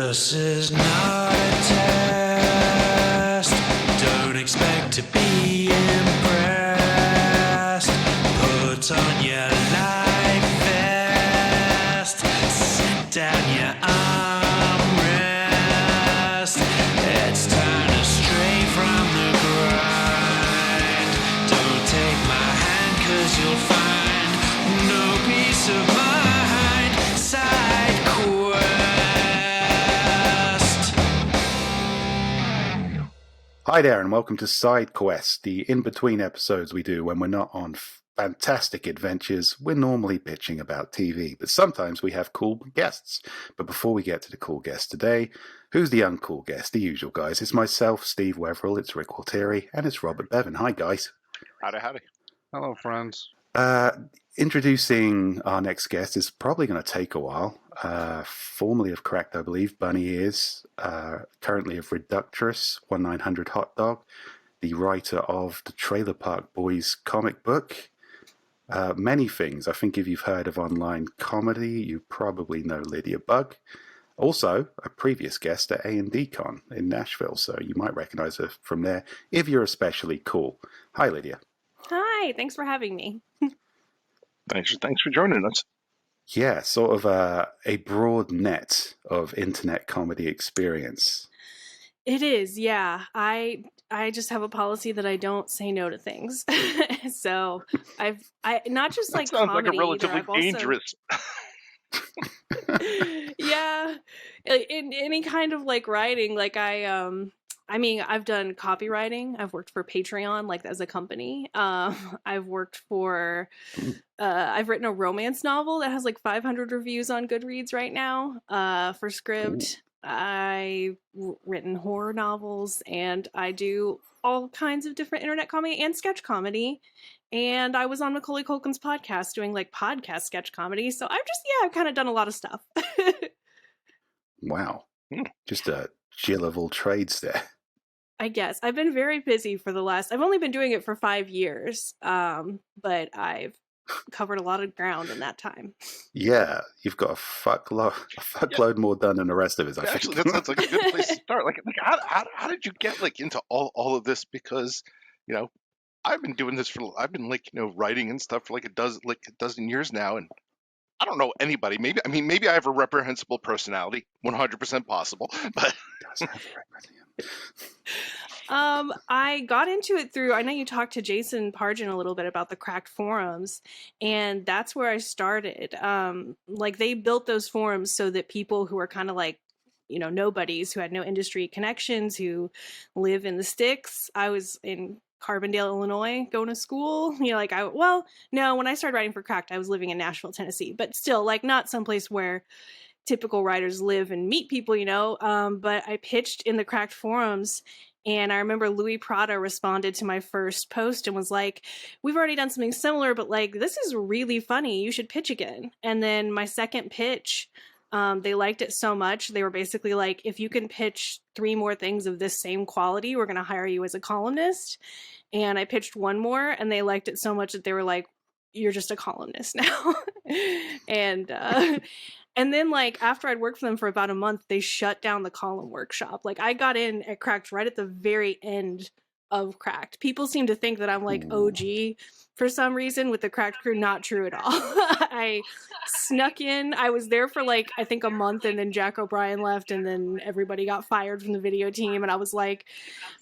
This is not a test. Don't expect to be impressed. Put on your life vest. Sit down your armrest. It's time to stray from the grind. Don't take my hand 'cause you'll find no peace of mind. Side quest. Hi there, and welcome to Side Quest, the in-between episodes we do when we're not on fantastic adventures. We're normally bitching about TV, but sometimes we have cool guests. But before we get to the cool guest today, who's the uncool guest? The usual guys. It's myself, Steve Weverill, it's Rick Walteri, and it's Robert Bevan. Hi, guys. Howdy, howdy. Hello, friends. Introducing our next guest is probably going to take a while. Formerly of Cracked, I believe, Bunny Ears, currently of Reductress, 1900 Hot Dog, the writer of the Trailer Park Boys comic book. Many things. I think if you've heard of online comedy, you probably know Lydia Bugg. Also, a previous guest at A&D Con in Nashville, so you might recognize her from there if you're especially cool. Hi, Lydia. Hi, thanks for having me. Thanks for joining us. Yeah, sort of a broad net of internet comedy experience. It is, yeah. I just have a policy that I don't say no to things. So I not just like That sounds comedy, like a relatively either. I've dangerous. Yeah, in any kind of like writing, like I mean, I've done copywriting. I've worked for Patreon, like as a company. I've worked for, I've written a romance novel that has like 500 reviews on Goodreads right now. For Scribd, I've written horror novels, and I do all kinds of different internet comedy and sketch comedy. And I was on Macaulay Culkin's podcast doing like podcast sketch comedy. So I've kind of done a lot of stuff. Wow. Just a jill of all trades there. I guess I've been very busy for I've only been doing it for 5 years, but I've covered a lot of ground in that time. Yeah, you've got a fuckload more done than the rest of us, I think. Actually, that sounds like a good place to start. Like how did you get like into all of this? Because I've been doing this I've been writing and stuff for like a dozen years now, and I don't know anybody. Maybe I have a reprehensible personality, 100% possible, but. I got into it through, I know you talked to Jason Pargin a little bit about the Cracked forums, and that's where I started. Like they built those forums so that people who are kind of like, nobodies, who had no industry connections, who live in the sticks. I was in Carbondale, Illinois, going to school. When I started writing for Cracked, I was living in Nashville, Tennessee, but still like not someplace where typical writers live and meet people, but I pitched in the Cracked forums, and I remember Louis Prada responded to my first post and was like, we've already done something similar, but like, this is really funny. You should pitch again. And then my second pitch, they liked it so much. They were basically like, if you can pitch 3 more things of this same quality, we're going to hire you as a columnist. And I pitched 1 more, and they liked it so much that they were like, you're just a columnist now. And then, like, after I'd worked for them for about a month, they shut down the column workshop. Like, I got in at Cracked right at the very end of Cracked. People seem to think that I'm, like, OG for some reason with the Cracked crew. Not true at all. I snuck in. I was there for, like, I think a month, and then Jack O'Brien left, and then everybody got fired from the video team. And I was like,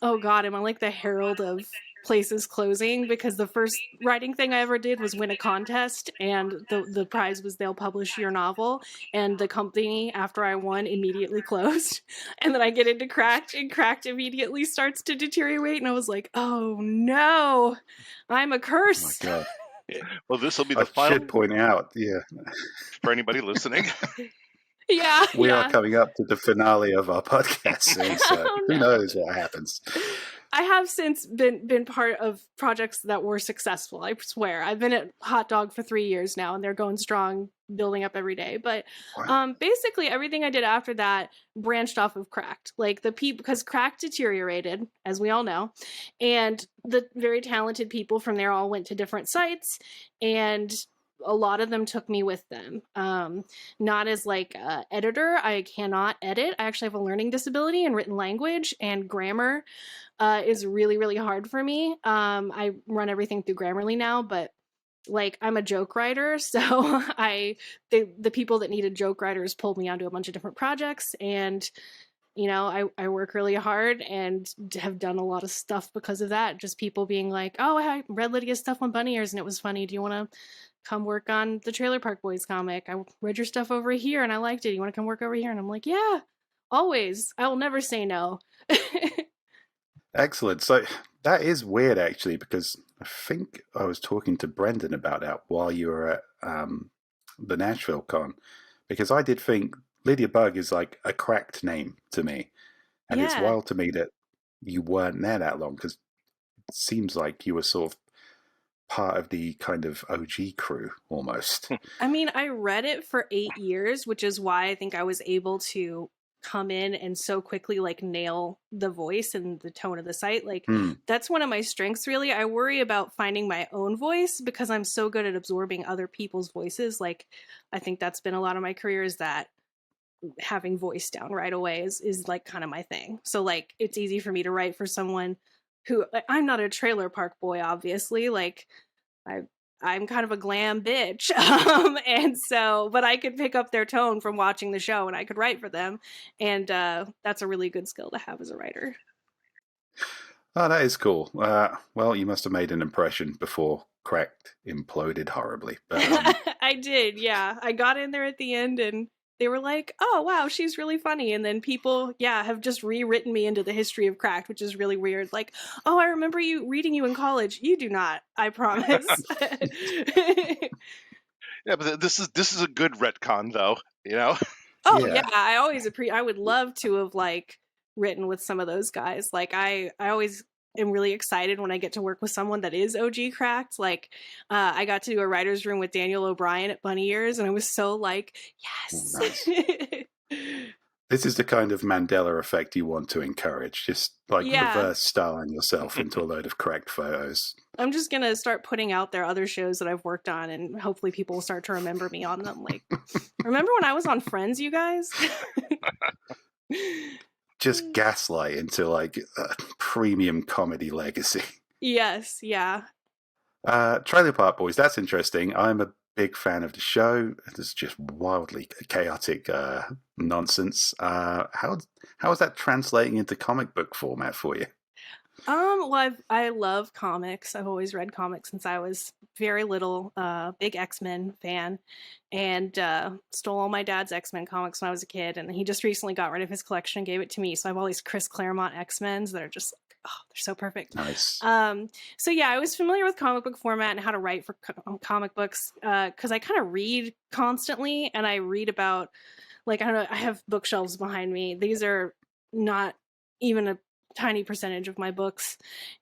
oh, God, am I, like, the herald of places closing? Because the first writing thing I ever did was win a contest, and the prize was they'll publish your novel, and the company after I won immediately closed. And then I get into Cracked, and Cracked immediately starts to deteriorate, and I was like, oh no, I'm a curse. Oh my God. Well, this will be the I final. should point out, For anybody listening. Yeah, we are coming up to the finale of our podcast soon, so who knows what happens. I have since been part of projects that were successful. I swear. I've been at Hot Dog for 3 years now, and they're going strong, building up every day. But basically, everything I did after that branched off of Cracked. Like the people, because Cracked deteriorated, as we all know, and the very talented people from there all went to different sites, and a lot of them took me with them. Not as like editor. I cannot edit. I actually have a learning disability in written language, and grammar is really, really hard for me. I run everything through Grammarly now, but like I'm a joke writer, so the people that needed joke writers pulled me onto a bunch of different projects, and I work really hard and have done a lot of stuff because of that. Just people being like, "Oh, I read Lydia's stuff on Bunny Ears and it was funny. Do you want to come work on the Trailer Park Boys comic? I read your stuff over here and I liked it. You want to come work over here?" And I'm like, "Yeah, always. I will never say no." Excellent. So that is weird, actually, because I think I was talking to Brendan about that while you were at the Nashville con, because I did think Lydia Bugg is like a cracked name to me. And it's Yeah. wild to me that you weren't there that long, because it seems like you were sort of part of the kind of OG crew almost. I mean, I read it for 8 years, which is why I think I was able to come in and so quickly like nail the voice and the tone of the site. Like that's one of my strengths, really. I worry about finding my own voice because I'm so good at absorbing other people's voices. Like I think that's been a lot of my career, is that having voice down right away is like kind of my thing. So like it's easy for me to write for someone who, I'm not a Trailer Park Boy, obviously. Like I'm kind of a glam bitch. And so, but I could pick up their tone from watching the show and I could write for them. And that's a really good skill to have as a writer. Oh, that is cool. Well, you must have made an impression before Cracked imploded horribly. But, I did, yeah. I got in there at the end and they were like, "Oh, wow, she's really funny." And then people, have just rewritten me into the history of Cracked, which is really weird. Like, "Oh, I remember reading you in college." You do not, I promise. Yeah, but this is a good retcon, though. Oh Yeah. yeah, I would love to have like written with some of those guys. Like I always am really excited when I get to work with someone that is OG Cracked. Like I got to do a writer's room with Daniel O'Brien at Bunny Ears, and I was so like, yes. Oh, nice. This is the kind of Mandela effect you want to encourage. Just like reverse styling yourself into a load of correct photos. I'm just going to start putting out there other shows that I've worked on, and hopefully people will start to remember me on them. Like, remember when I was on Friends, you guys? Just gaslight into like a premium comedy legacy. Yes, yeah. Trailer Park Boys, that's interesting. I'm a big fan of the show. It's just wildly chaotic nonsense. How is that translating into comic book format for you? Well, I love comics. I've always read comics since I was very little. Big X-Men fan, and stole all my dad's X-Men comics when I was a kid. And he just recently got rid of his collection and gave it to me. So I have all these Chris Claremont X-Men's that are just like, oh, they're so perfect. Nice. So yeah, I was familiar with comic book format and how to write for comic books because I kind of read constantly, and I read about, like, I don't know, I have bookshelves behind me. These are not even a tiny percentage of my books,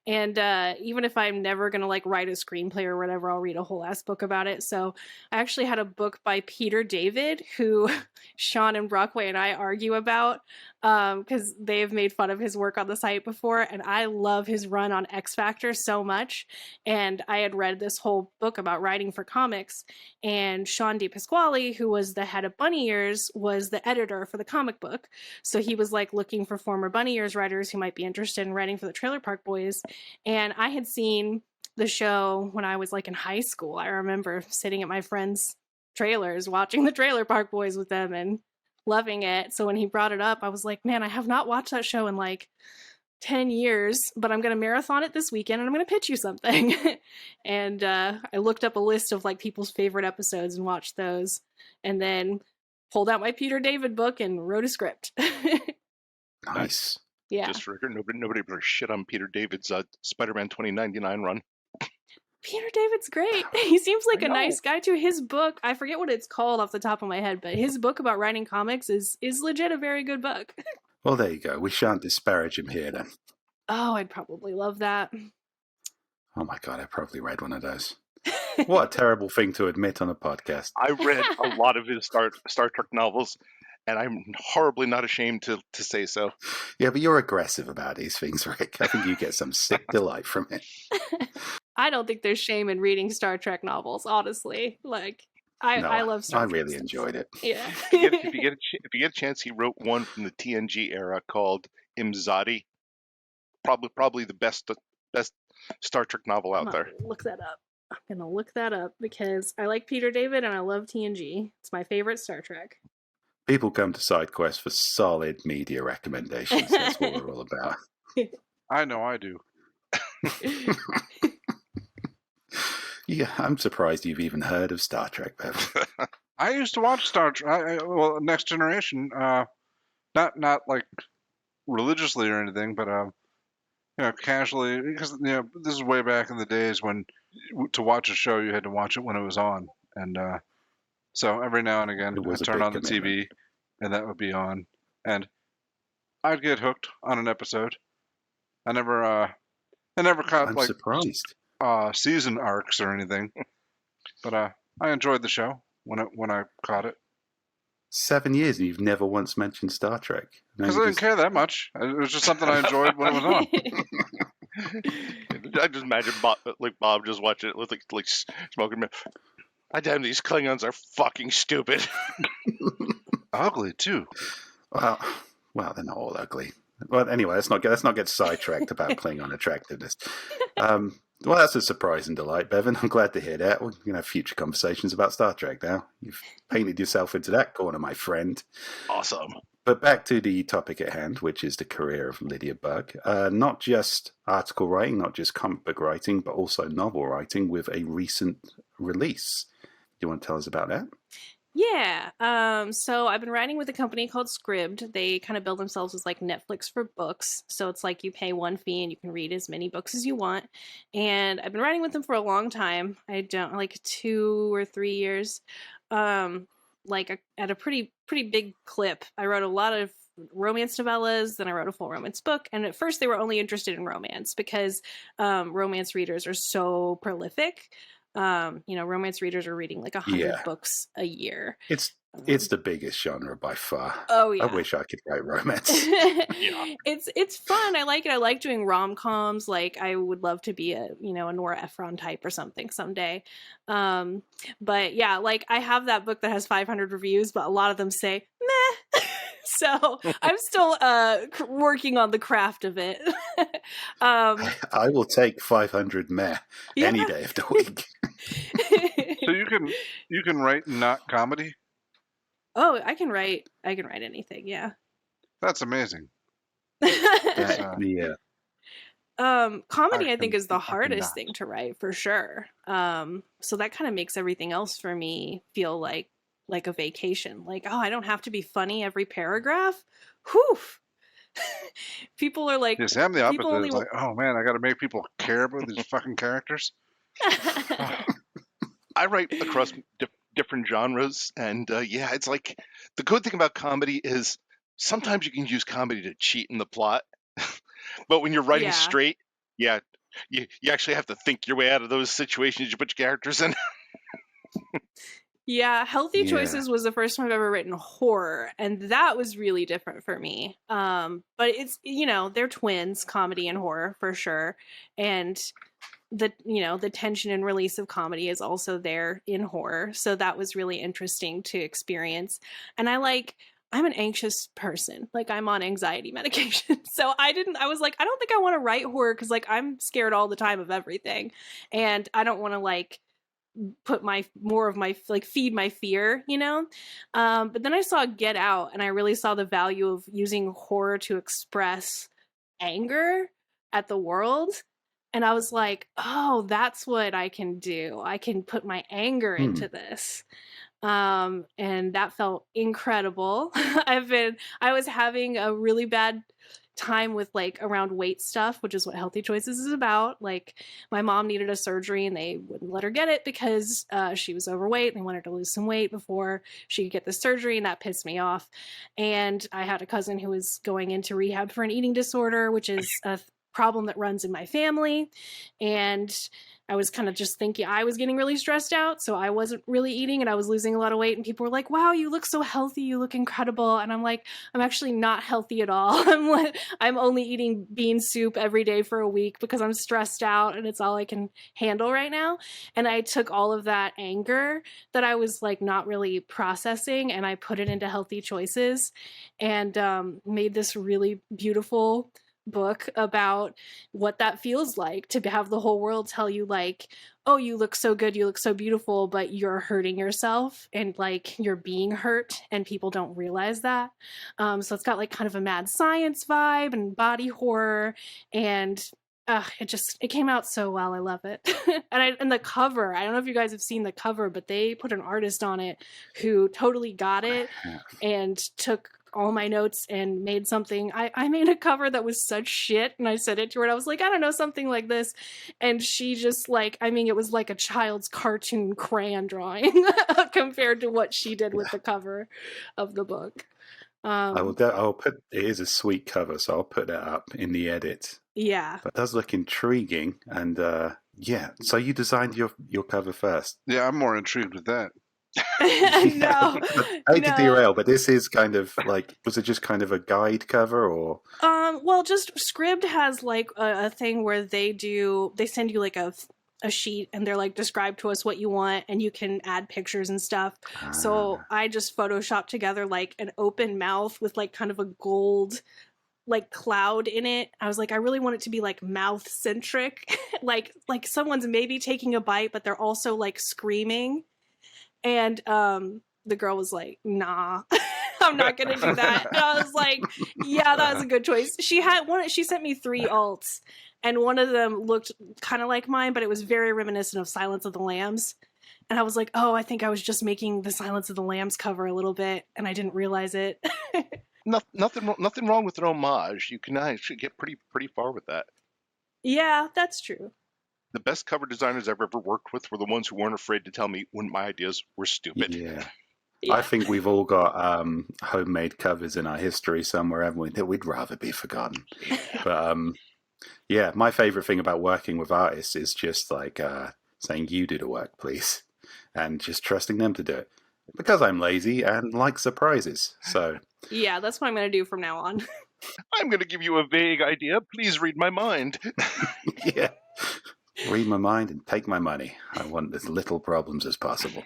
and even if I'm never gonna like write a screenplay or whatever, I'll read a whole ass book about it. So I actually had a book by Peter David, who Sean and Brockway and I argue about because they've made fun of his work on the site before, and I love his run on X Factor so much. And I had read this whole book about writing for comics, and Sean DePasquale, who was the head of Bunny Ears, was the editor for the comic book. So he was like looking for former Bunny Ears writers who might be interested in writing for the Trailer Park Boys. And I had seen the show when I was like in high school. I remember sitting at my friends' trailers watching the Trailer Park Boys with them and loving it. So when he brought it up, I was like, man, I have not watched that show in like 10 years, but I'm going to marathon it this weekend and I'm going to pitch you something. And I looked up a list of like people's favorite episodes and watched those, and then pulled out my Peter David book and wrote a script. Nice. Yeah. Just for record, nobody better shit on Peter David's Spider-Man 2099 run. Peter David's great. He seems like a nice guy too. His book, I forget what it's called off the top of my head, but his book about writing comics is legit a very good book. Well, there you go. We shan't disparage him here then. Oh, I'd probably love that. Oh my God, I probably read one of those. What a terrible thing to admit on a podcast. I read a lot of his Star Trek novels, and I'm horribly not ashamed to say so. Yeah, but you're aggressive about these things, Rick. I think you get some sick delight from it. I don't think there's shame in reading Star Trek novels, honestly. Like, No, I love Star I Trek really stuff. enjoyed it. Yeah. If you get a chance, he wrote one from the TNG era called Imzadi. Probably the best Star Trek novel I'm out gonna there. look that up. I'm gonna look that up because I like Peter David and I love TNG. It's my favorite Star Trek. People come to SideQuest for solid media recommendations. That's what we're all about. I know I do. Yeah, I'm surprised you've even heard of Star Trek, Bev. I used to watch Star Trek. Well, Next Generation. Not like religiously or anything, but casually, because this is way back in the days when to watch a show you had to watch it when it was on, and so every now and again It was I'd a turn big on the commitment. TV, and that would be on, and I'd get hooked on an episode. I never caught I'm like surprised. season arcs or anything, but I enjoyed the show when I caught it 7 years and you've never once mentioned Star Trek. Now because you I didn't just- care that much. It was just something I enjoyed when it was on. I just imagine Bob just watching it with like smoking. God damn, these Klingons are fucking stupid. Ugly too. Well, they're not all ugly. Well, anyway, let's not get sidetracked about Klingon attractiveness. Well, that's a surprise and delight, Bevan. I'm glad to hear that. We're going to have future conversations about Star Trek now. You've painted yourself into that corner, my friend. Awesome. But back to the topic at hand, which is the career of Lydia Bugg. Not just article writing, not just comic book writing, but also novel writing with a recent release. Do you want to tell us about that? Yeah. So I've been writing with a company called Scribd. They kind of build themselves as like Netflix for books. So it's like you pay one fee and you can read as many books as you want. And I've been writing with them for a long time. I don't like 2 or 3 years. At a pretty big clip. I wrote a lot of romance novellas, then I wrote a full romance book, and at first they were only interested in romance because romance readers are so prolific. Romance readers are reading like 100 Yeah. books a year. It's the biggest genre by far. Oh yeah. I wish I could write romance. Yeah. It's fun. I like it. I like doing rom-coms. Like I would love to be a Nora Ephron type or something someday. But yeah, like I have that book that has 500 reviews, but a lot of them say meh. So I'm still working on the craft of it. I will take 500 meh any day of the week. So you can write not comedy. Oh, I can write anything. Yeah. That's amazing. Yeah. Comedy I I think is the cannot. hardest thing to write for sure. So that kind of makes everything else for me feel like a vacation. Like, oh, I don't have to be funny every paragraph. Whew. People are like, Yes, I'm the opposite. only It's like, oh man, I got to make people care about these fucking characters. I write across different genres, and yeah, it's like the good thing about comedy is sometimes you can use comedy to cheat in the plot, but when you're writing Yeah. straight, yeah, you actually have to think your way out of those situations you put your characters in. Yeah, Healthy Yeah. Choices was the first time I've ever written horror, and that was really different for me. But it's they're twins, comedy and horror for sure, and the tension and release of comedy is also there in horror, so that was really interesting to experience. And I'm an anxious person, like I'm on anxiety medication, so I was like, I don't think I want to write horror because like I'm scared all the time of everything, and I don't want to like put feed my fear, but then I saw Get Out and I really saw the value of using horror to express anger at the world, and I was like, oh, that's what I can do. I can put my anger into this. And that felt incredible. I was having a really bad time with like around weight stuff, which is what Healthy Choices is about. Like my mom needed a surgery and they wouldn't let her get it because she was overweight and they wanted to lose some weight before she could get the surgery, and that pissed me off. And I had a cousin who was going into rehab for an eating disorder, which is problem that runs in my family. And I was kind of just thinking I was getting really stressed out, so I wasn't really eating and I was losing a lot of weight, and people were like, wow, you look so healthy, you look incredible. And I'm like, I'm actually not healthy at all. I'm only eating bean soup every day for a week because I'm stressed out and it's all I can handle right now. And I took all of that anger that I was like not really processing and I put it into healthy choices, and made this really beautiful book about what that feels like to have the whole world tell you like, oh, you look so good, you look so beautiful, but you're hurting yourself and like you're being hurt and people don't realize that. So it's got like kind of a mad science vibe and body horror, and it came out so well. I love it. And the cover, I don't know if you guys have seen the cover, but they put an artist on it who totally got it and took all my notes and made something. I made a cover that was such shit, and I sent it to her and I was like, I don't know, something like this. And she just like, I mean, it was like a child's cartoon crayon drawing compared to what she did with the cover of the book. I'll put, it is a sweet cover, so I'll put that up in the edit. Yeah. But it does look intriguing, and yeah. So you designed your cover first. Yeah, I'm more intrigued with that. No. I hate to derail, but this is kind of like, was it just kind of a guide cover, or? Well, just Scribd has like a thing where they send you like a sheet and they're like, describe to us what you want, and you can add pictures and stuff. So I just photoshopped together like an open mouth with like kind of a gold like cloud in it. I was like, I really want it to be like mouth centric, like someone's maybe taking a bite, but they're also like screaming. And the girl was like, nah, I'm not gonna do that. And I was like, yeah, that was a good choice. She sent me 3 alts, and one of them looked kind of like mine, but it was very reminiscent of Silence of the Lambs. And I was like, oh, I think I was just making the Silence of the Lambs cover a little bit, and I didn't realize it. Nothing wrong with an homage. You can actually get pretty far with that. Yeah, that's true. The best cover designers I've ever worked with were the ones who weren't afraid to tell me when my ideas were stupid. Yeah. I think we've all got homemade covers in our history somewhere, haven't we, that we'd rather be forgotten. But yeah, my favorite thing about working with artists is just like saying, you do the work, please, and just trusting them to do it, because I'm lazy and like surprises. So yeah, that's what I'm going to do from now on. I'm going to give you a vague idea. Please read my mind. Yeah. Read my mind and take my money. I want as little problems as possible.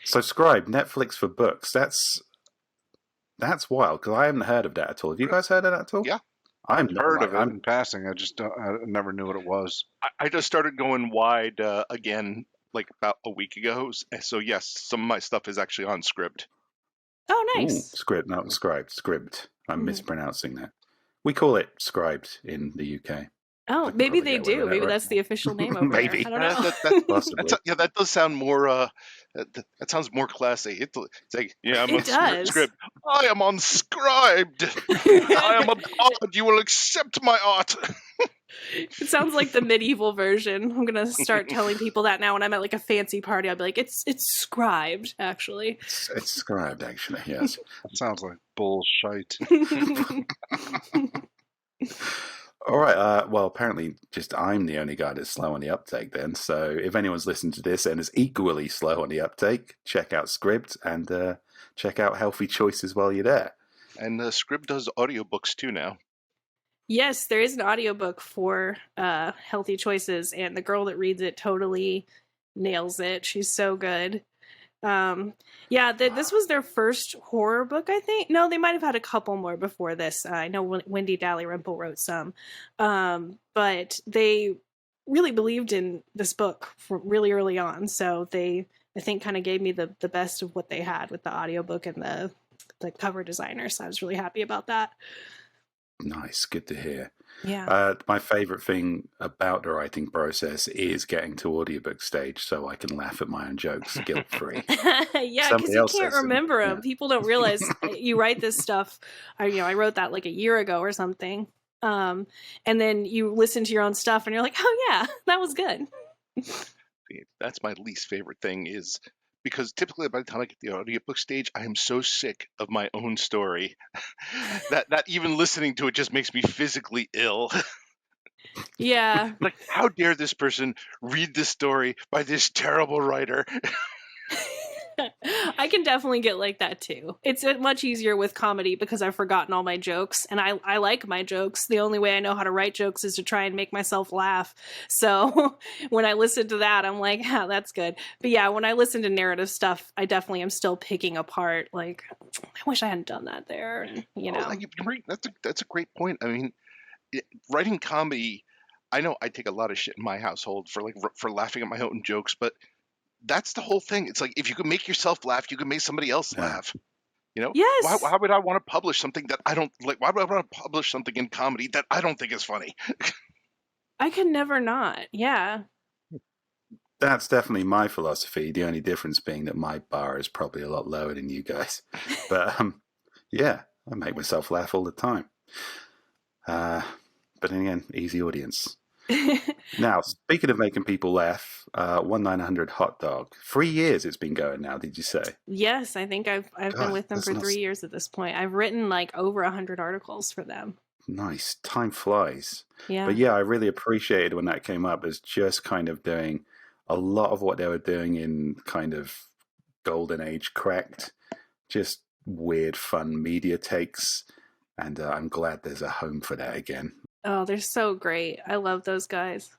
So Scribd, Netflix for books. That's wild, because I haven't heard of that at all. Have you guys heard of that at all? Yeah. I've heard of it in passing. I never knew what it was. I just started going wide again like about a week ago. So yes, some of my stuff is actually on Scribd. Oh, nice. Ooh, Scribd, not Scribd. I'm mispronouncing that. We call it Scribed in the UK. Oh, maybe they do. Maybe that's the official name over Maybe. there. I don't know. That does sound more. That sounds more classy. It's like, yeah, I'm on Scribd. I am on Scribd. I am a god. You will accept my art. It sounds like the medieval version. I'm gonna start telling people that now when I'm at like a fancy party. I'll be like, it's Scribd, actually. It's Scribd, actually. Yes. That sounds like bullshit. All right. Well, apparently, just I'm the only guy that's slow on the uptake then. So if anyone's listened to this and is equally slow on the uptake, check out Scribd and check out Healthy Choices while you're there. And Scribd does audiobooks too now. Yes, there is an audiobook for Healthy Choices, and the girl that reads it totally nails it. She's so good. This was their first horror book, I think. No, they might have had a couple more before this. I know Wendy Dalrymple wrote some. But they really believed in this book from really early on. So they, I think, kind of gave me the best of what they had with the audiobook and the cover designer. So I was really happy about that. Nice. Good to hear. Yeah. My favorite thing about the writing process is getting to audiobook stage so I can laugh at my own jokes guilt-free. Yeah, because you can't remember them. Yeah. People don't realize you write this stuff. I wrote that like a year ago or something. And then you listen to your own stuff and you're like, oh yeah, that was good. That's my least favorite thing is because typically by the time I get to the audiobook stage, I am so sick of my own story that even listening to it just makes me physically ill. Yeah. Like, how dare this person read this story by this terrible writer? I can definitely get like that too. It's much easier with comedy because I've forgotten all my jokes, and I like my jokes. The only way I know how to write jokes is to try and make myself laugh. So when I listen to that, I'm like, yeah, that's good. But yeah, when I listen to narrative stuff, I definitely am still picking apart. Like, I wish I hadn't done that there. And, you know, You're right. That's a great point. I mean, writing comedy, I know I take a lot of shit in my household for laughing at my own jokes, but that's the whole thing. It's like, if you can make yourself laugh, you can make somebody else Yeah. laugh. You know, yes, why would I want to publish something that I don't like? Why would I want to publish something in comedy that I don't think is funny? I can never not. Yeah. That's definitely my philosophy. The only difference being that my bar is probably a lot lower than you guys. But yeah, I make myself laugh all the time. But again, easy audience. Now, speaking of making people laugh, 1900 Hot Dog. 3 years it's been going now, did you say? Yes, I think I've been God, with them that's for not 3 years at this point. I've written like over 100 articles for them. nice. Time flies. Yeah. But yeah, I really appreciated when that came up as just kind of doing a lot of what they were doing in kind of golden age Cracked, just weird, fun media takes. And I'm glad there's a home for that again. Oh, they're so great. I love those guys.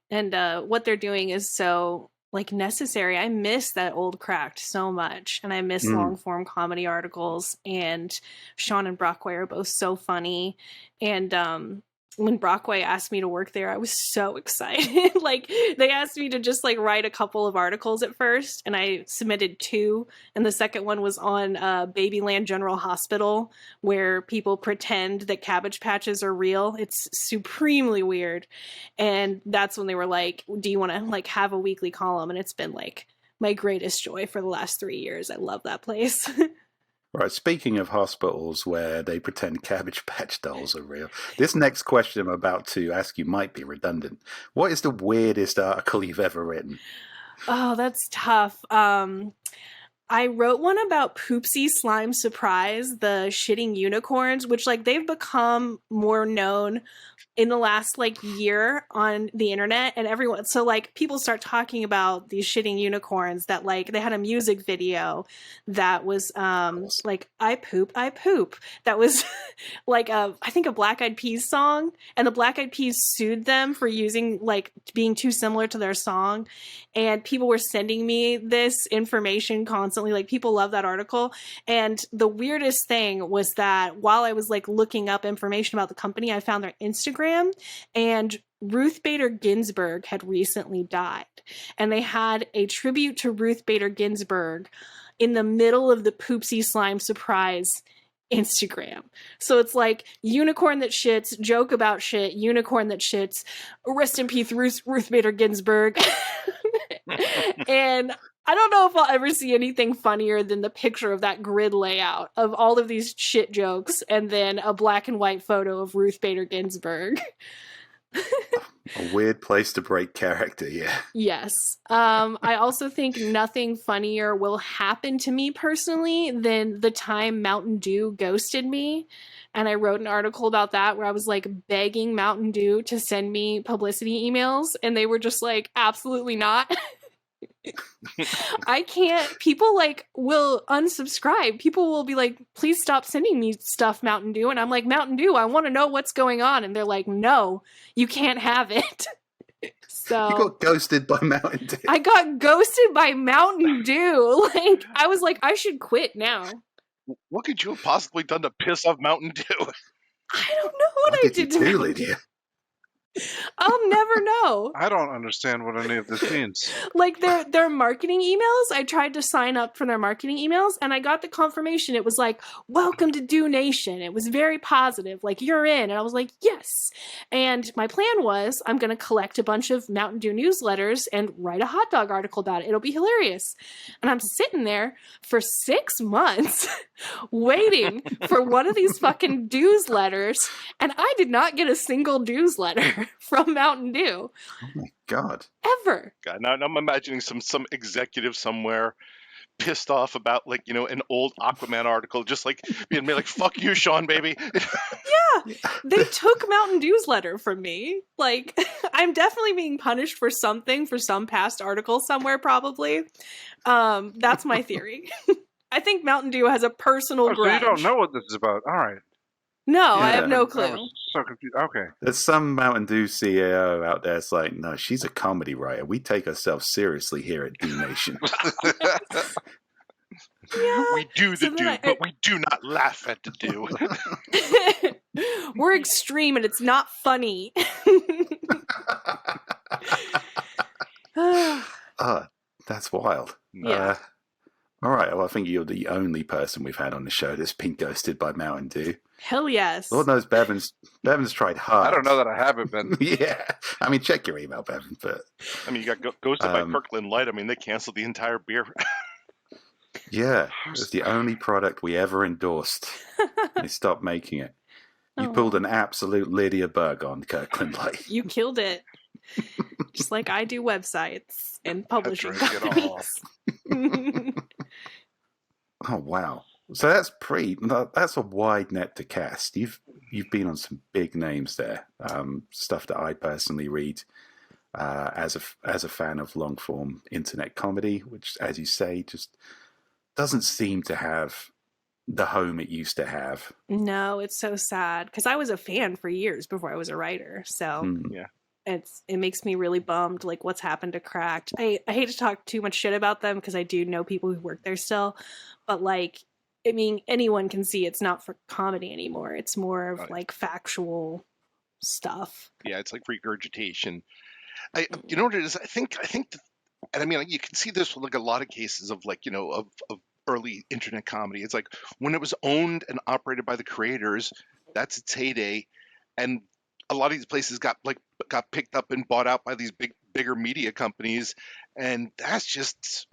And what they're doing is so like necessary. I miss that old Cracked so much. And I miss long form comedy articles. And Sean and Brockway are both so funny. And when Brockway asked me to work there, I was so excited. Like, they asked me to just like write a couple of articles at first, and I submitted 2. And the second one was on Babyland General Hospital, where people pretend that Cabbage Patches are real. It's supremely weird. And that's when they were like, do you want to like have a weekly column? And it's been like my greatest joy for the last 3 years. I love that place. Right, speaking of hospitals where they pretend Cabbage Patch dolls are real, this next question I'm about to ask you might be redundant. What is the weirdest article you've ever written? Oh, that's tough. I wrote one about Poopsie Slime Surprise, the shitting unicorns, which like they've become more known in the last like year on the internet, and everyone, so like people start talking about these shitting unicorns that like they had a music video that was like I poop that was like I think a Black Eyed Peas song, and the Black Eyed Peas sued them for using like being too similar to their song, and people were sending me this information constantly. Like, people love that article. And the weirdest thing was that while I was like looking up information about the company, I found their Instagram, and Ruth Bader Ginsburg had recently died, and they had a tribute to Ruth Bader Ginsburg in the middle of the Poopsie Slime Surprise Instagram. So it's like unicorn that shits, joke about shit, unicorn that shits, rest in peace Ruth Bader Ginsburg. And I don't know if I'll ever see anything funnier than the picture of that grid layout of all of these shit jokes and then a black and white photo of Ruth Bader Ginsburg. A weird place to break character, yeah. Yes. I also think nothing funnier will happen to me personally than the time Mountain Dew ghosted me. And I wrote an article about that where I was like begging Mountain Dew to send me publicity emails, and they were just like, absolutely not. I can't. People like will unsubscribe. People will be like, please stop sending me stuff, Mountain Dew. And I'm like, Mountain Dew, I want to know what's going on. And they're like, no, you can't have it. So You got ghosted by Mountain Dew. I got ghosted by Mountain Dew. Like, I was like, I should quit now. What could you have possibly done to piss off Mountain Dew? I don't know what I did you did to do, Mountain Lydia? Dew. I'll never know. I don't understand what any of this means. Like their marketing emails, I tried to sign up for their marketing emails, and I got the confirmation. It was like, welcome to Dew Nation. It was very positive, like, you're in. And I was like, yes. And my plan was, I'm going to collect a bunch of Mountain Dew newsletters and write a hot dog article about it. It'll be hilarious. And I'm sitting there for 6 months waiting for one of these fucking Dews letters, and I did not get a single Dews letter from Mountain Dew. Oh my God. Ever. God, now I'm imagining some executive somewhere pissed off about like an old Aquaman article, just like being made like "fuck you, Sean, baby." Yeah, they took Mountain Dew's letter from me. Like, I'm definitely being punished for something for some past article somewhere, probably. That's my theory. I think Mountain Dew has a personal Oh, so grudge. you don't know what this is about. All right. No, I have Yeah. no I clue. was so confused. Okay. There's some Mountain Dew CEO out there. It's like, no, she's a comedy writer. We take ourselves seriously here at D Nation. Yeah. We do So the then do, but we do not laugh at the do. We're extreme and it's not funny. That's wild. Yeah. All right. Well, I think you're the only person we've had on the show that's been ghosted by Mountain Dew. Hell yes. Lord knows Bevan's tried hard. I don't know that I haven't been. Yeah. I mean, check your email, Bevan. But I mean, you got ghosted by Kirkland Light. I mean, they canceled the entire beer. yeah, it's the only product we ever endorsed. They stopped making it. You pulled an absolute Lydia Bugg on Kirkland Light. You killed it. Just like I do websites and publishing drink it all. companies. Oh wow! So that's a wide net to cast. You've been on some big names there. Stuff that I personally read as a fan of long form internet comedy, which, as you say, just doesn't seem to have the home it used to have. No, it's so sad because I was a fan for years before I was a writer. So Yeah. it makes me really bummed, like what's happened to Cracked. I hate to talk too much shit about them because I do know people who work there still, but like, I mean, anyone can see it's not for comedy anymore. It's more of like factual stuff. Yeah, it's like regurgitation. You know what it is? I think, and I mean, you can see this with like a lot of cases of like, of early internet comedy. It's like when it was owned and operated by the creators, that's its heyday, and a lot of these places got picked up and bought out by these bigger media companies, and that's just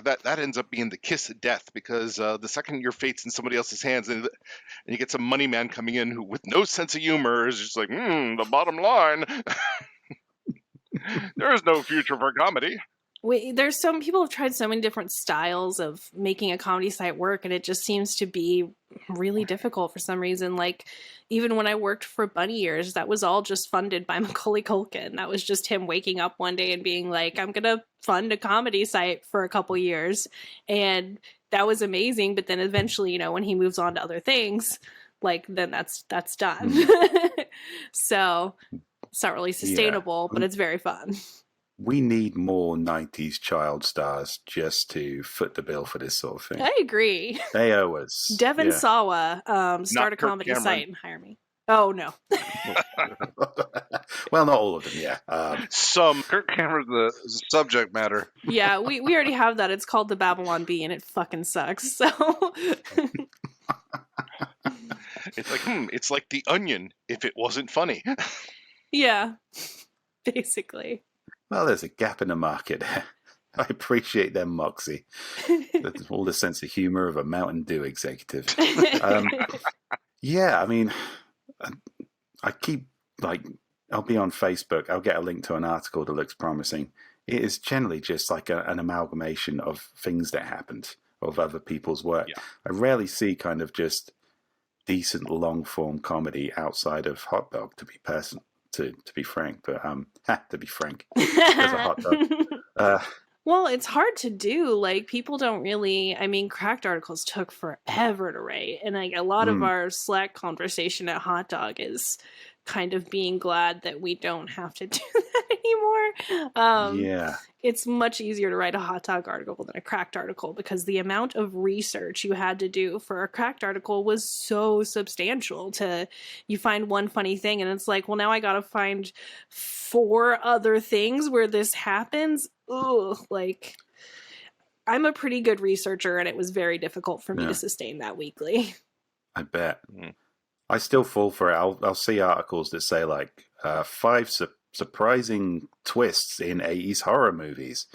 that ends up being the kiss of death, because the second your fate's in somebody else's hands, and you get some money man coming in who with no sense of humor is just like, the bottom line. There is no future for comedy. There's some people have tried so many different styles of making a comedy site work, and it just seems to be really difficult for some reason. Like, even when I worked for Bunny Ears, that was all just funded by Macaulay Culkin. That was just him waking up one day and being like, I'm gonna fund a comedy site for a couple years, and that was amazing. But then eventually, when he moves on to other things, like, then that's done. So it's not really sustainable, but it's very fun. We need more 90s child stars just to foot the bill for this sort of thing. I agree. They owe us. Devin Sawa, start a Kirk comedy Cameron. site and hire me. Oh, no. Well, not all of them, yeah. Some Kirk Cameron's the subject matter. Yeah, we already have that. It's called the Babylon Bee, and it fucking sucks. So, it's like it's like The Onion if it wasn't funny. yeah, basically. Well, there's a gap in the market. I appreciate their moxie. That's all the sense of humor of a Mountain Dew executive. Yeah, I mean, I keep, I'll be on Facebook, I'll get a link to an article that looks promising. It is generally just like an amalgamation of things that happened, of other people's work. Yeah. I rarely see kind of just decent long-form comedy outside of Hot Dog, to be frank, but to be frank, there's a hot dog. Well, it's hard to do. Like, people don't really, I mean, Cracked articles took forever to write. And like a lot of our Slack conversation at Hot Dog is kind of being glad that we don't have to do that anymore. Yeah. It's much easier to write a Hot Dog article than a Cracked article, because the amount of research you had to do for a Cracked article was so substantial. You find one funny thing and it's like, well, now I gotta find 4 other things where this happens. Ugh, like, I'm a pretty good researcher, and it was very difficult for me to sustain that weekly. I bet. I still fall for it. I'll see articles that say like 5 surprising twists in 80s horror movies,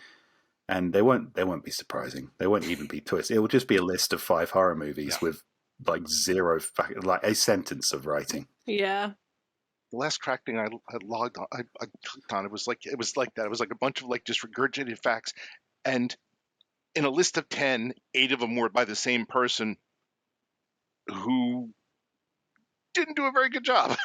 and they won't be surprising. They won't even be twists. It will just be a list of 5 horror movies with like zero like a sentence of writing. Yeah. The last Crack thing I logged on, I clicked on, it was like that. It was like a bunch of like just regurgitated facts, and in a list of 10, 8 of them were by the same person who didn't do a very good job.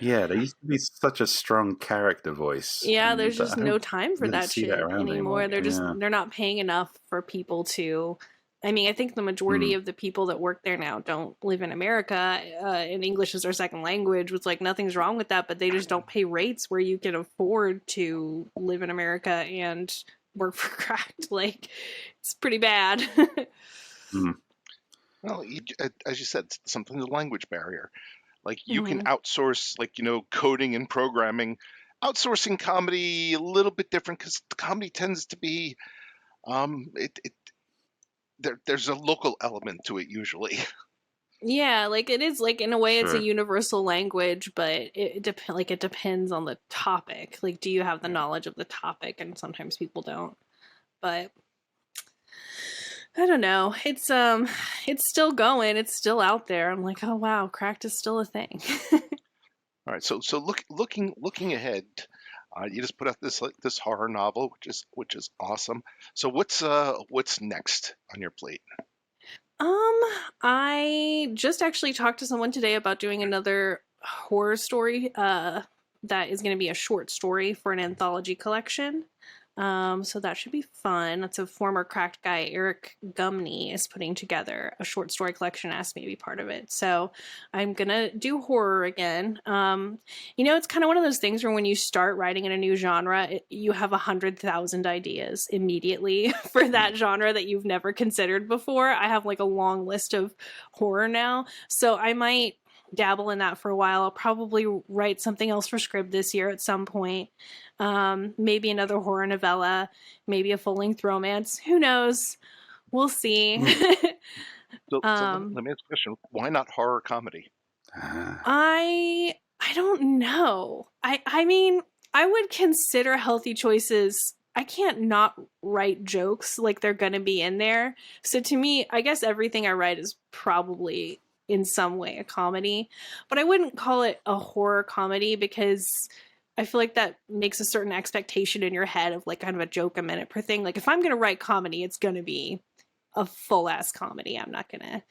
Yeah, there used to be such a strong character voice. Yeah, and there's I just don't no time for really that see that shit around anymore. anymore. Yeah. They're not paying enough for people to. I mean, I think the majority of the people that work there now don't live in America, and English is their second language, which like nothing's wrong with that, but they just don't pay rates where you can afford to live in America and work for Cracked. Like, it's pretty bad. Well, as you said, something the language barrier. Like you can Mhm. outsource, like, coding and programming. Outsourcing comedy a little bit different because the comedy tends to be, there's a local element to it usually. Yeah, like it is like in a way it's a Sure. universal language, but it depends on the topic. Like, do you have the knowledge of the topic? And sometimes people don't. But I don't know. It's still going. It's still out there. I'm like, oh wow, Cracked is still a thing. All right, so looking ahead, you just put out this horror novel, which is awesome. So what's next on your plate? I just actually talked to someone today about doing another horror story that is going to be a short story for an anthology collection. So that should be fun. That's a former Cracked guy, Eric Gumney, is putting together a short story collection, asked me to be part of it. So I'm gonna do horror again. It's kind of one of those things where when you start writing in a new genre, you have 100,000 ideas immediately for that genre that you've never considered before. I have like a long list of horror now, so I might dabble in that for a while. I'll probably write something else for Scribd this year at some point. Maybe another horror novella, maybe a full-length romance. Who knows? We'll see. So let me ask a question. Why not horror comedy? I don't know. I mean, I would consider Healthy Choices. I can't not write jokes like they're gonna be in there. So to me, I guess everything I write is probably in some way a comedy, but I wouldn't call it a horror comedy because I feel like that makes a certain expectation in your head of like kind of a joke a minute per thing. Like if I'm gonna write comedy, it's gonna be a full ass comedy. I'm not gonna,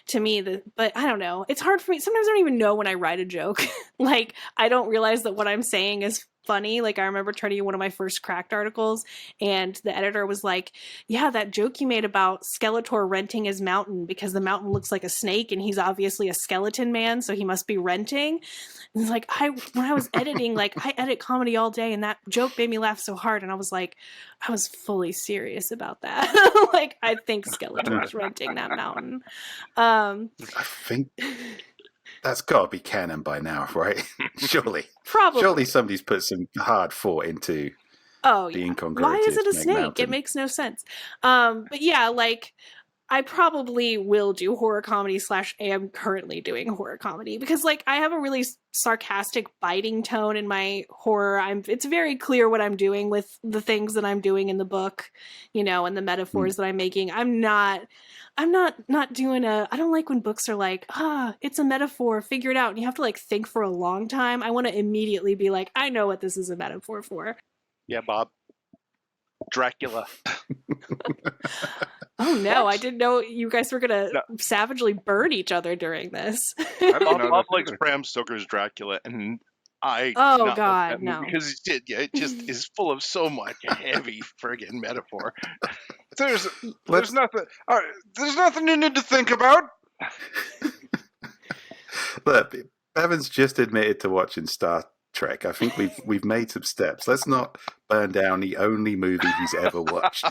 to me, but I don't know. It's hard for me. Sometimes I don't even know when I write a joke. Like I don't realize that what I'm saying is funny. Like I remember turning in one of my first Cracked articles and the editor was like, yeah, that joke you made about Skeletor renting his mountain because the mountain looks like a snake and he's obviously a skeleton man, so he must be renting. And it's like when I was editing, like I edit comedy all day and that joke made me laugh so hard and I was like, I was fully serious about that. Like I think Skeletor's renting that mountain. I think that's got to be canon by now, right? Surely. Probably. Surely somebody's put some hard thought into Oh the yeah. incongruity. Why is it a of Snake snake? Mountain. It makes no sense. But yeah, like I probably will do horror comedy / am currently doing horror comedy because like I have a really sarcastic biting tone in my horror. It's very clear what I'm doing with the things that I'm doing in the book, and the metaphors that I'm making. I'm not doing I don't like when books are like, it's a metaphor, figure it out. And you have to like think for a long time. I want to immediately be like, I know what this is a metaphor for. Yeah, Bob. Dracula. Oh no, I didn't know you guys were gonna savagely burn each other during this. I don't know Bob that likes either. Bram Stoker's Dracula, and I Oh, do not God, like that movie no. because it just is full of so much heavy friggin' metaphor. There's Let's- nothing. All right, there's nothing you need to think about. Look, Bevan's just admitted to watching Star Trek. I think we've made some steps. Let's not burn down the only movie he's ever watched.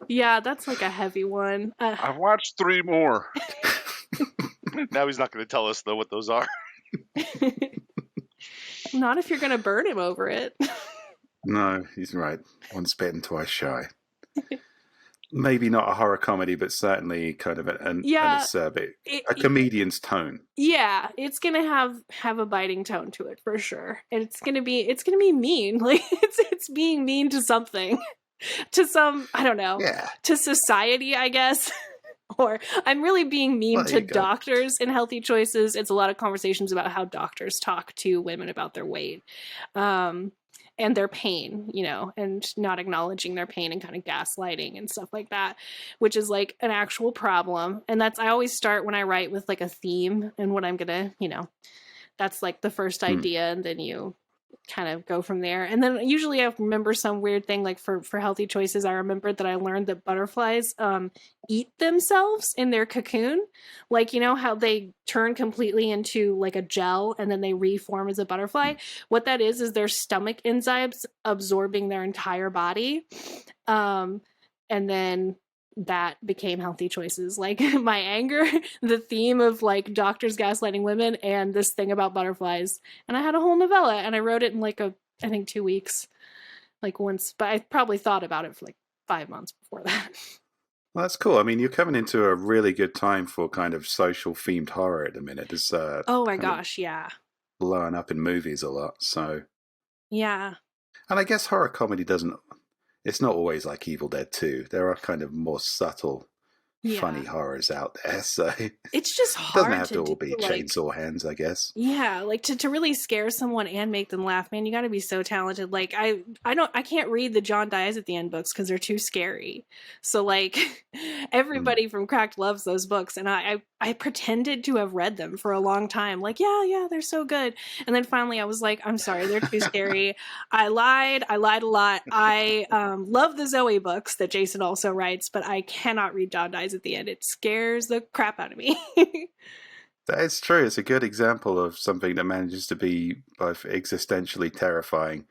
Yeah, that's like a heavy one. I've watched 3 more. Now he's not going to tell us though what those are. Not if you're gonna burn him over it. No, he's right. Once bitten, twice shy. Maybe not a horror comedy, but certainly kind of an acerbic, a comedian's tone. Yeah, it's gonna have a biting tone to it for sure, and it's gonna be mean. Like it's being mean to something, to some, I don't know, to society, I guess. Or I'm really being mean to doctors in Healthy Choices. It's a lot of conversations about how doctors talk to women about their weight. and their pain, you know, and not acknowledging their pain and kind of gaslighting and stuff like that, which is like an actual problem. And that's, I always start when I write with like a theme and what I'm gonna, you know, that's like the first idea, and then you kind of go from there. And then usually I remember some weird thing, like for healthy choices, I remembered that I learned that butterflies eat themselves in their cocoon. Like, you know how they turn completely into like a gel and then they reform as a butterfly? What that is their stomach enzymes absorbing their entire body. And then that became healthy choices. Like my anger, the theme of like doctors gaslighting women, and this thing about butterflies. And I had a whole novella, and I wrote it in like I think 2 weeks, like once, but I probably thought about it for like 5 months before that. Well, that's cool. I mean, you're coming into a really good time for kind of social themed horror at the minute. It's Oh my kind of gosh, yeah. blowing up in movies a lot. So, Yeah. and I guess horror comedy doesn't. It's not always like Evil Dead 2. There are kind of more subtle, Yeah. funny horrors out there. So It's just it hard doesn't have to to all do, be like, chainsaw hands, I guess. yeah, like to really scare someone and make them laugh, man, you got to be so talented. Like I can't read the John dies at the end books because they're too scary. So like everybody from Cracked loves those books, and I pretended to have read them for a long time. Like yeah, they're so good. And then finally I was like, I'm sorry, they're too scary. I lied a lot. I love the Zoe books that Jason also writes, but I cannot read John dies at the end. It scares the crap out of me. That is true. It's a good example of something that manages to be both existentially terrifying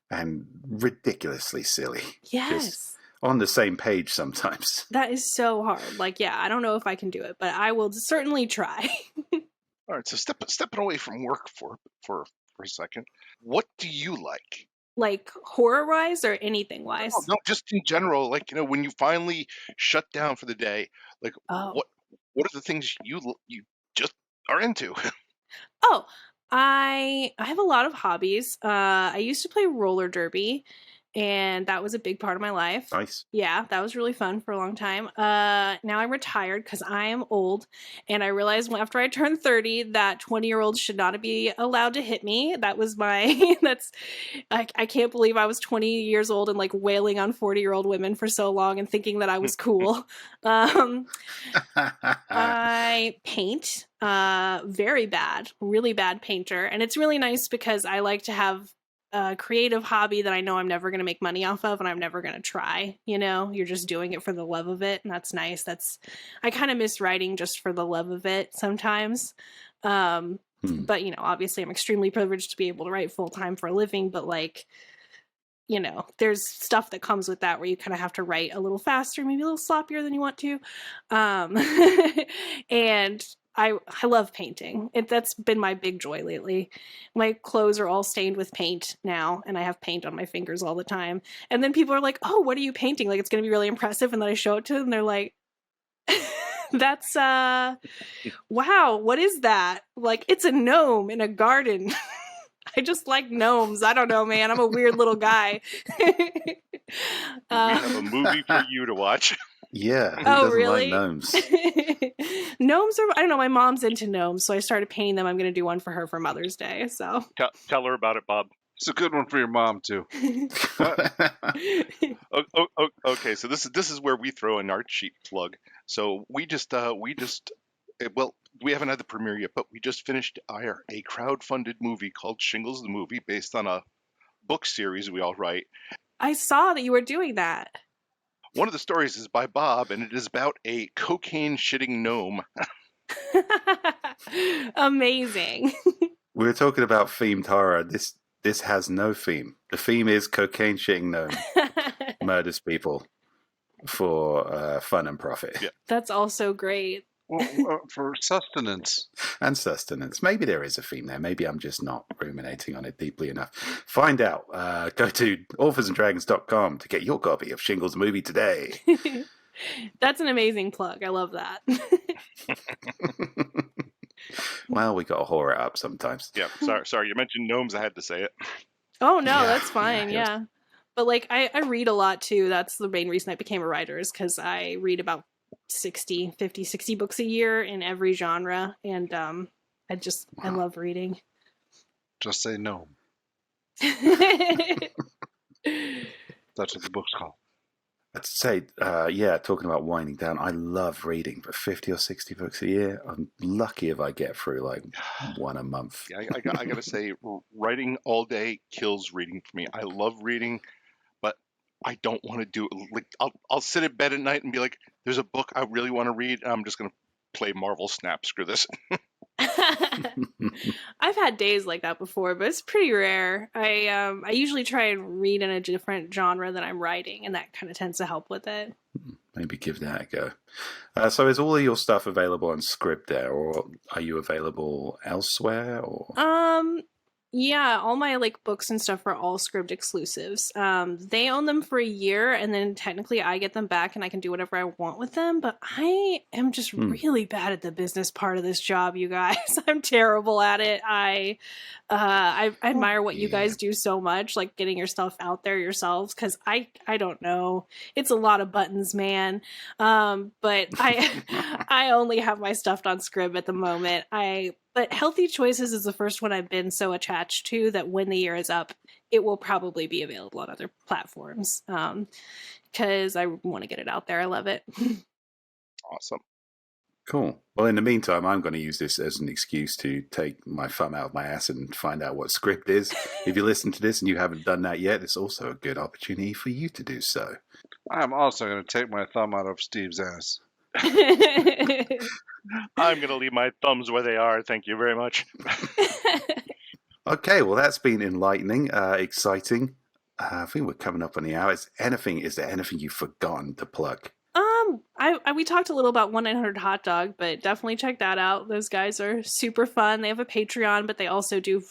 and ridiculously silly. Yes. Just on the same page sometimes. That is so hard. Like, yeah, I don't know if I can do it, but I will certainly try. All right, so stepping away from work for a second. What do you like? Like horror wise or anything wise? No, just in general. Like, you know, when you finally shut down for the day, like Oh. what are the things you just are into? Oh, I have a lot of hobbies. I used to play roller derby, and that was a big part of my life. Nice. Yeah, that was really fun for a long time. Now I'm retired because I am old, and I realized after I turned 30 that 20-year-olds should not be allowed to hit me. That was my I can't believe I was 20 years old and like wailing on 40-year-old women for so long and thinking that I was cool. I paint, very bad, really bad painter. And it's really nice because I like to have a creative hobby that I know I'm never going to make money off of, and I'm never going to try. You know, you're just doing it for the love of it. And that's nice. I kind of miss writing just for the love of it sometimes. But, you know, obviously I'm extremely privileged to be able to write full time for a living, but like, you know, there's stuff that comes with that where you kind of have to write a little faster, maybe a little sloppier than you want to. And I love painting. That's been my big joy lately. My clothes are all stained with paint now, and I have paint on my fingers all the time. And then people are like, "Oh, what are you painting? Like, it's going to be really impressive." And then I show it to them, and they're like, "That's wow, what is that?" Like, it's a gnome in a garden. I just like gnomes. I don't know, man. I'm a weird little guy. We have a movie for you to watch. Yeah, who Oh, doesn't really? like gnomes? Gnomes are, I don't know, my mom's into gnomes, so I started painting them. I'm going to do one for her for Mother's Day, so. Tell her about it, Bob. It's a good one for your mom too. Okay, so this is where we throw an art sheet plug. So we haven't had the premiere yet, but we just finished a crowd-funded movie called Shingles the Movie, based on a book series we all write. I saw that you were doing that. One of the stories is by Bob, and it is about a cocaine-shitting gnome. Amazing. We were talking about themed horror. This has no theme. The theme is cocaine shitting gnome murders people for fun and profit. Yeah. That's also great. Well, for sustenance. And sustenance. Maybe there is a theme there. Maybe I'm just not ruminating on it deeply enough. Find out. Go to authorsanddragons.com to get your copy of Shingles Movie today. That's an amazing plug. I love that. Well, we got to horror it up sometimes. Yeah, sorry. You mentioned gnomes. I had to say it. Oh, no, Yeah, that's fine. yeah, Yeah. But like, I read a lot too. That's the main reason I became a writer, is because I read about 60 books a year in every genre. And I love reading. Just say no. That's what the book's called. I'd say, talking about winding down, I love reading, but 50 or 60 books a year, I'm lucky if I get through like one a month. Yeah, I got to say, writing all day kills reading for me. I love reading, but I don't want to do it. Like, I'll sit in bed at night and be like, there's a book I really want to read, and I'm just going to play Marvel Snap. Screw this. I've had days like that before, but it's pretty rare. I usually try and read in a different genre that I'm writing, and that kind of tends to help with it. Maybe give that a go. So is all of your stuff available on Scribd there, or are you available elsewhere? Or Yeah, all my like books and stuff are all Scribd exclusives. They own them for a year, and then technically I get them back and I can do whatever I want with them. But I am just really bad at the business part of this job, you guys. I'm terrible at it. I admire what you guys do so much, like getting your stuff out there yourselves, because I don't know. It's a lot of buttons, man. But I only have my stuff on Scribd at the moment. But Healthy Choices is the first one I've been so attached to that when the year is up, it will probably be available on other platforms, because I want to get it out there. I love it. Awesome. Cool. Well, in the meantime, I'm going to use this as an excuse to take my thumb out of my ass and find out what Scribd is. If you listen to this and you haven't done that yet, it's also a good opportunity for you to do so. I'm also going to take my thumb out of Steve's ass. I'm going to leave my thumbs where they are. Thank you very much. Okay, well, that's been enlightening, exciting. I think we're coming up on the hour. Is there anything you've forgotten to plug? We talked a little about 1-900 Hot Dog, but definitely check that out. Those guys are super fun. They have a Patreon, but they also do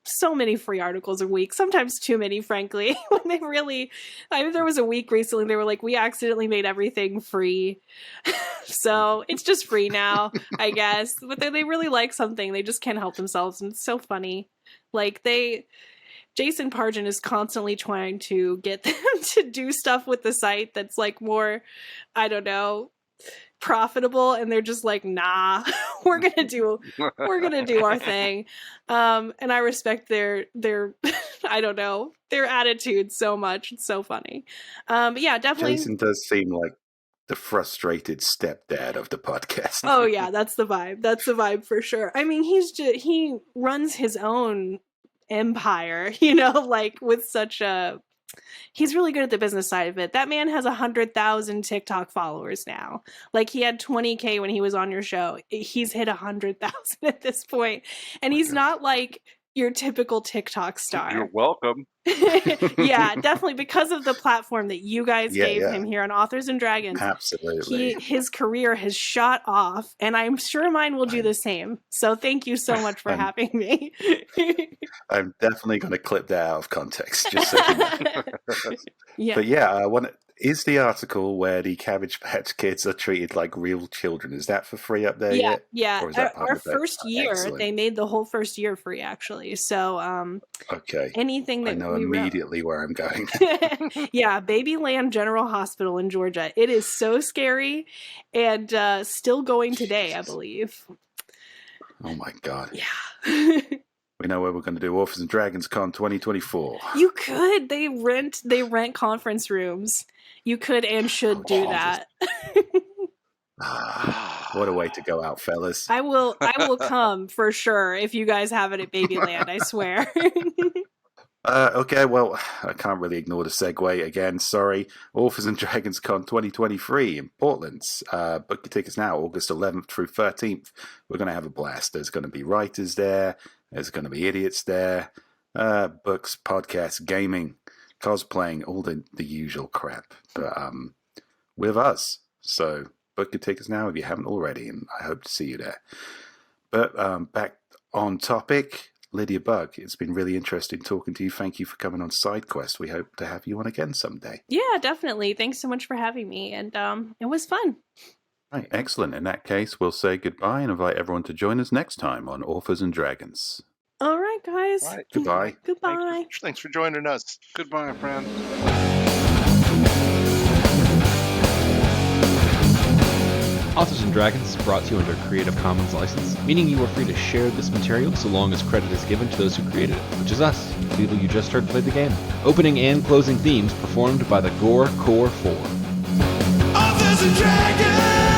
so many free articles a week, sometimes too many, frankly. When they really, there was a week recently, they were like, we accidentally made everything free. So it's just free now, I guess. But they really like something. They just can't help themselves, and it's so funny. Like, Jason Pargin is constantly trying to get them to do stuff with the site that's like more, I don't know, profitable, and they're just like, nah, we're gonna do our thing. And I respect their I don't know, their attitude so much. It's so funny. But yeah, definitely. Jason does seem like the frustrated stepdad of the podcast. Oh yeah, that's the vibe. That's the vibe for sure. I mean, he runs his own empire, like with such a, he's really good at the business side of it. That man has 100,000 TikTok followers now. Like, he had 20K when he was on your show. He's hit 100,000 at this point, and he's not like your typical TikTok star. You're welcome. Yeah, definitely, because of the platform that you guys gave him here on Authors and Dragons. Absolutely. His career has shot off, and I'm sure mine will do the same. So thank you so much for having me. I'm definitely going to clip that out of context, just so you know. Yeah. But yeah, is the article where the Cabbage Patch Kids are treated like real children, is that for free up there yet? Yeah. Or is that part Our of that? first year, Excellent. they made the whole first year free, actually. So okay. Anything that I know immediately where I'm going. Yeah, Babyland General Hospital in Georgia. It is so scary, and still going today, I believe. Oh my God. Yeah. We know where we're going to do Authors and Dragons Con 2024. You could. They rent conference rooms. You could and should do that. What a way to go out, fellas. I will come for sure if you guys have it at Babyland, I swear. Okay, well, I can't really ignore the segue again. Sorry. Authors and Dragons Con 2023 in Portland. Book your tickets now, August 11th through 13th. We're going to have a blast. There's going to be writers there. There's going to be idiots there. Books, podcasts, gaming, cosplaying, all the usual crap. But with us. So book your tickets now if you haven't already, and I hope to see you there. But back on topic. Lydia Bugg, it's been really interesting talking to you. Thank you for coming on SideQuest. We hope to have you on again someday. Yeah, definitely. Thanks so much for having me. And it was fun. Right, excellent. In that case, we'll say goodbye and invite everyone to join us next time on Authors and Dragons. All right, guys. All right. Goodbye. Goodbye. Thanks for joining us. Goodbye, friend. Authors and Dragons is brought to you under a Creative Commons license, meaning you are free to share this material so long as credit is given to those who created it, which is us, the people you just heard play the game. Opening and closing themes performed by the Gore Core 4. Authors and Dragons!